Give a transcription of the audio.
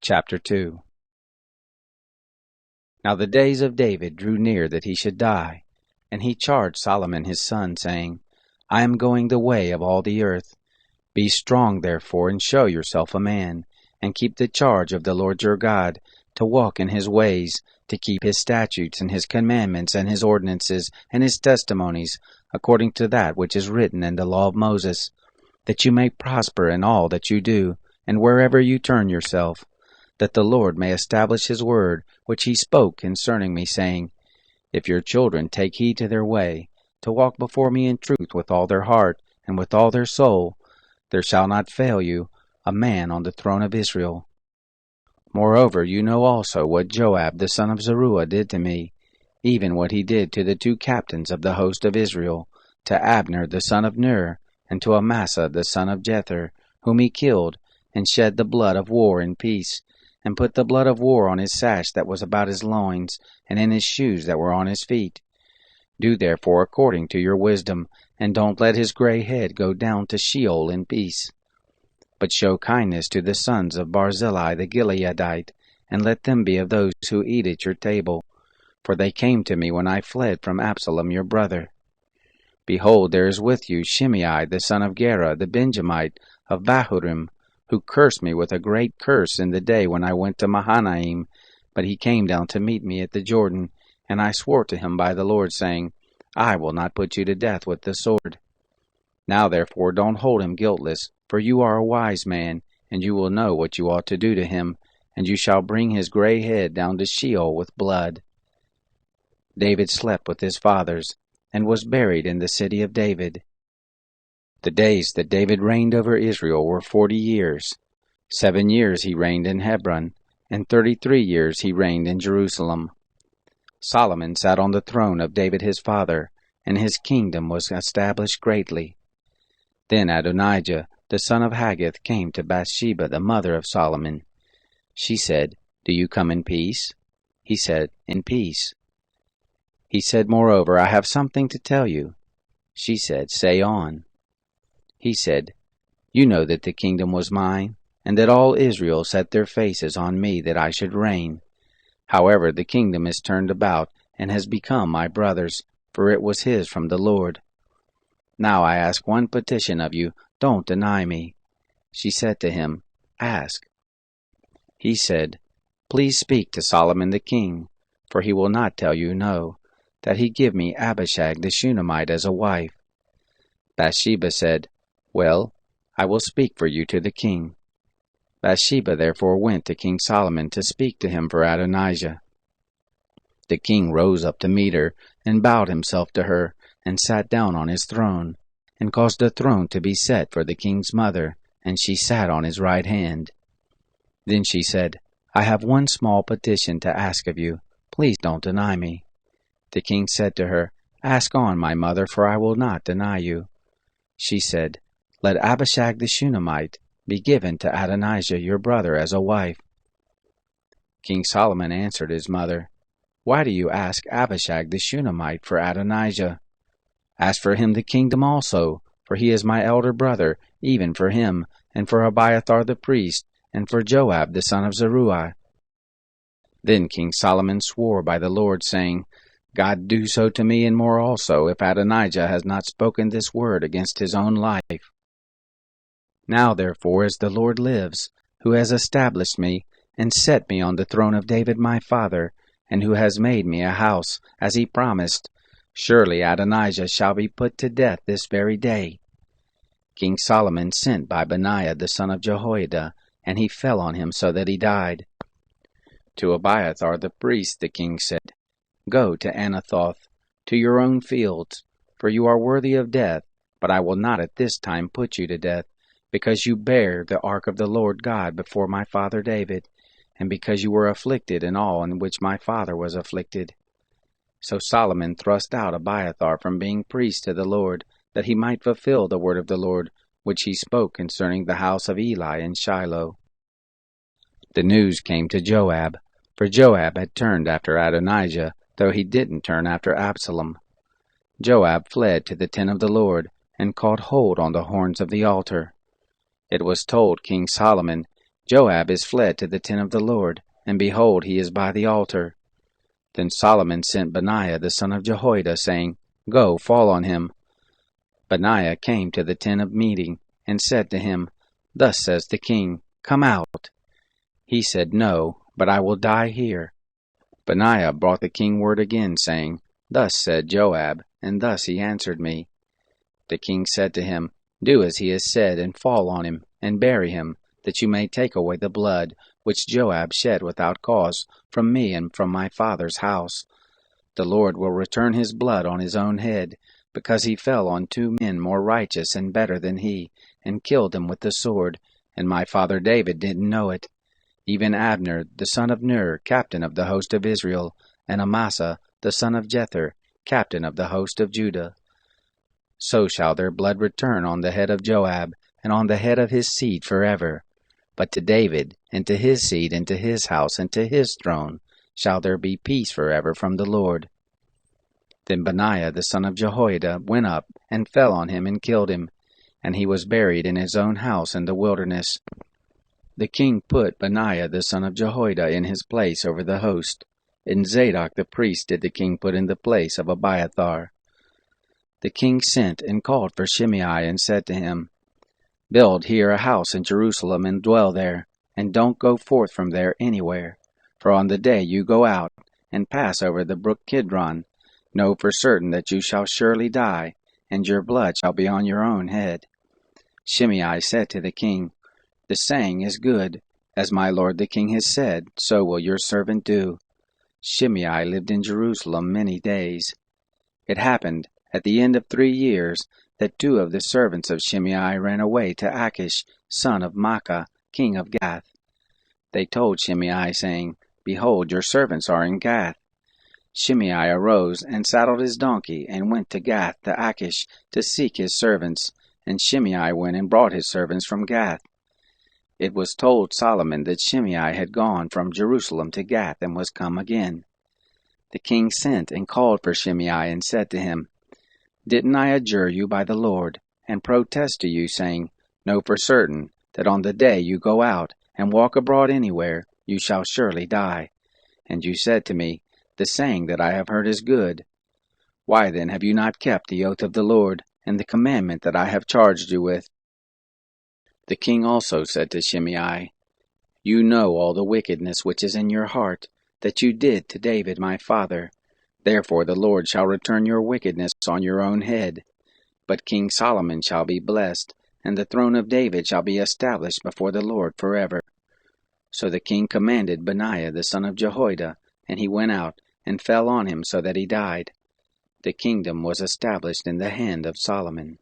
Chapter 2. Now the days of David drew near that he should die, and he charged Solomon his son, saying, I am going the way of all the earth. Be strong therefore, and show yourself a man, and keep the charge of the Lord your God, to walk in his ways, to keep his statutes and his commandments and his ordinances and his testimonies, according to that which is written in the law of Moses, that you may prosper in all that you do, and wherever you turn yourself, that the Lord may establish his word, which he spoke concerning me, saying, If your children take heed to their way, to walk before me in truth with all their heart and with all their soul, there shall not fail you a man on the throne of Israel. Moreover, you know also what Joab the son of Zeruiah did to me, even what he did to the two captains of the host of Israel, to Abner the son of Ner, and to Amasa the son of Jether, whom he killed, and shed the blood of war in peace, and put the blood of war on his sash that was about his loins, and in his shoes that were on his feet. Do therefore according to your wisdom, and don't let his gray head go down to Sheol in peace. But show kindness to the sons of Barzillai the Gileadite, and let them be of those who eat at your table. For they came to me when I fled from Absalom your brother. Behold, there is with you Shimei the son of Gera the Benjamite of Bahurim, who cursed me with a great curse in the day when I went to Mahanaim, but he came down to meet me at the Jordan, and I swore to him by the Lord, saying, I will not put you to death with the sword. Now therefore don't hold him guiltless, for you are a wise man, and you will know what you ought to do to him, and you shall bring his gray head down to Sheol with blood. David slept with his fathers, and was buried in the city of David. The days that David reigned over Israel were 40 years. 7 years he reigned in Hebron, and 33 years he reigned in Jerusalem. Solomon sat on the throne of David his father, and his kingdom was established greatly. Then Adonijah, the son of Haggith, came to Bathsheba, the mother of Solomon. She said, Do you come in peace? He said, In peace. He said, Moreover, I have something to tell you. She said, Say on. He said, You know that the kingdom was mine, and that all Israel set their faces on me that I should reign. However, the kingdom is turned about, and has become my brother's, for it was his from the Lord. Now I ask one petition of you, don't deny me. She said to him, Ask. He said, Please speak to Solomon the king, for he will not tell you no, that he give me Abishag the Shunammite as a wife. Bathsheba said, Well, I will speak for you to the king. Bathsheba therefore went to King Solomon to speak to him for Adonijah. The king rose up to meet her, and bowed himself to her, and sat down on his throne, and caused a throne to be set for the king's mother, and she sat on his right hand. Then she said, I have one small petition to ask of you. Please don't deny me. The king said to her, Ask on, my mother, for I will not deny you. She said, Let Abishag the Shunammite be given to Adonijah your brother as a wife. King Solomon answered his mother, Why do you ask Abishag the Shunammite for Adonijah? Ask for him the kingdom also, for he is my elder brother, even for him, and for Abiathar the priest, and for Joab the son of Zeruiah. Then King Solomon swore by the Lord, saying, God do so to me and more also, if Adonijah has not spoken this word against his own life. Now therefore, as the Lord lives, who has established me, and set me on the throne of David my father, and who has made me a house, as he promised, surely Adonijah shall be put to death this very day. King Solomon sent by Benaiah the son of Jehoiada, and he fell on him so that he died. To Abiathar the priest the king said, Go to Anathoth, to your own fields, for you are worthy of death, but I will not at this time put you to death, because you bear the ark of the Lord God before my father David, and because you were afflicted in all in which my father was afflicted. So Solomon thrust out Abiathar from being priest to the Lord, that he might fulfill the word of the Lord, which he spoke concerning the house of Eli in Shiloh. The news came to Joab, for Joab had turned after Adonijah, though he didn't turn after Absalom. Joab fled to the tent of the Lord, and caught hold on the horns of the altar. It was told King Solomon, Joab is fled to the tent of the Lord, and behold, he is by the altar. Then Solomon sent Benaiah the son of Jehoiada, saying, Go, fall on him. Benaiah came to the tent of meeting, and said to him, Thus says the king, Come out. He said, No, but I will die here. Benaiah brought the king word again, saying, Thus said Joab, and thus he answered me. The king said to him, Do as he has said, and fall on him, and bury him, that you may take away the blood which Joab shed without cause from me and from my father's house. The Lord will return his blood on his own head, because he fell on 2 men more righteous and better than he, and killed them with the sword, and my father David didn't know it. Even Abner, the son of Ner, captain of the host of Israel, and Amasa, the son of Jether, captain of the host of Judah. So shall their blood return on the head of Joab, and on the head of his seed forever. But to David, and to his seed, and to his house, and to his throne, shall there be peace forever from the Lord. Then Benaiah the son of Jehoiada went up, and fell on him, and killed him, and he was buried in his own house in the wilderness. The king put Benaiah the son of Jehoiada in his place over the host, and Zadok the priest did the king put in the place of Abiathar. The king sent and called for Shimei, and said to him, Build here a house in Jerusalem, and dwell there, and don't go forth from there anywhere. For on the day you go out, and pass over the brook Kidron, know for certain that you shall surely die, and your blood shall be on your own head. Shimei said to the king, The saying is good. As my lord the king has said, so will your servant do. Shimei lived in Jerusalem many days. It happened, at the end of 3 years, that 2 of the servants of Shimei ran away to Achish, son of Maacah, king of Gath. They told Shimei, saying, Behold, your servants are in Gath. Shimei arose and saddled his donkey, and went to Gath to Achish to seek his servants. And Shimei went and brought his servants from Gath. It was told Solomon that Shimei had gone from Jerusalem to Gath and was come again. The king sent and called for Shimei, and said to him, Didn't I adjure you by the Lord, and protest to you, saying, Know for certain that on the day you go out and walk abroad anywhere, you shall surely die. And you said to me, The saying that I have heard is good. Why then have you not kept the oath of the Lord, and the commandment that I have charged you with? The king also said to Shimei, You know all the wickedness which is in your heart, that you did to David my father. Therefore the Lord shall return your wickedness on your own head. But King Solomon shall be blessed, and the throne of David shall be established before the Lord forever. So the king commanded Benaiah the son of Jehoiada, and he went out, and fell on him so that he died. The kingdom was established in the hand of Solomon.